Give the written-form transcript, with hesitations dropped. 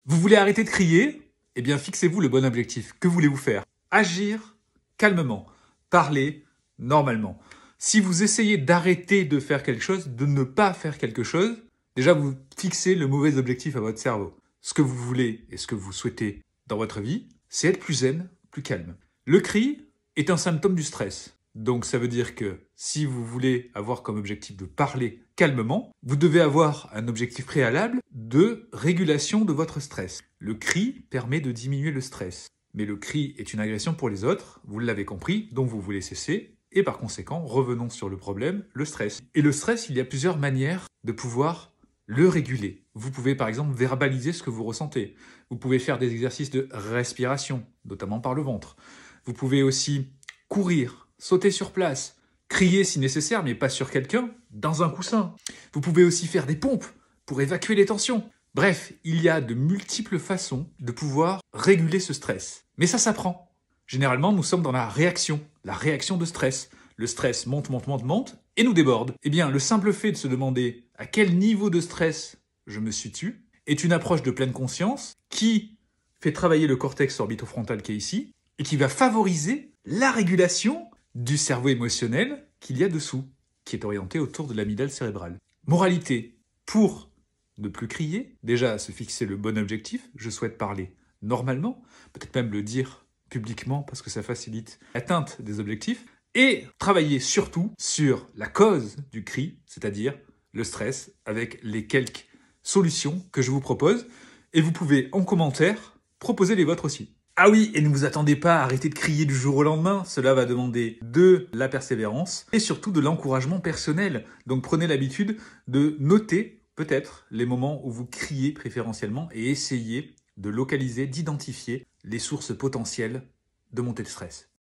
Vous voulez arrêter de crier? Eh bien, fixez-vous le bon objectif. Que voulez-vous faire? Agir calmement, parler normalement. Si vous essayez d'arrêter de faire quelque chose, de ne pas faire quelque chose, déjà vous fixez le mauvais objectif à votre cerveau. Ce que vous voulez et ce que vous souhaitez dans votre vie, c'est être plus zen, plus calme. Le cri est un symptôme du stress. Donc ça veut dire que si vous voulez avoir comme objectif de parler calmement, vous devez avoir un objectif préalable de régulation de votre stress. Le cri permet de diminuer le stress. Mais le cri est une agression pour les autres, vous l'avez compris, donc vous voulez cesser. Et par conséquent, revenons sur le problème, le stress. Et le stress, il y a plusieurs manières de pouvoir le réguler. Vous pouvez par exemple verbaliser ce que vous ressentez. Vous pouvez faire des exercices de respiration, notamment par le ventre. Vous pouvez aussi courir, sauter sur place, crier si nécessaire, mais pas sur quelqu'un, dans un coussin. Vous pouvez aussi faire des pompes pour évacuer les tensions. Bref, il y a de multiples façons de pouvoir réguler ce stress. Mais ça s'apprend. Généralement, nous sommes dans la réaction de stress. Le stress monte, monte, monte, monte et nous déborde. Eh bien, le simple fait de se demander à quel niveau de stress je me situe est une approche de pleine conscience qui fait travailler le cortex orbitofrontal qui est ici et qui va favoriser la régulation du cerveau émotionnel qu'il y a dessous, qui est orienté autour de l'amygdale cérébrale. Moralité, pour ne plus crier, déjà se fixer le bon objectif, je souhaite parler normalement, peut-être même le dire publiquement parce que ça facilite l'atteinte des objectifs, et travailler surtout sur la cause du cri, c'est-à-dire le stress, avec les quelques solutions que je vous propose, et vous pouvez en commentaire proposer les vôtres aussi. Ah oui, et ne vous attendez pas à arrêter de crier du jour au lendemain, cela va demander de la persévérance et surtout de l'encouragement personnel. Donc prenez l'habitude de noter peut-être les moments où vous criez préférentiellement et essayez de localiser, d'identifier les sources potentielles de montée de stress.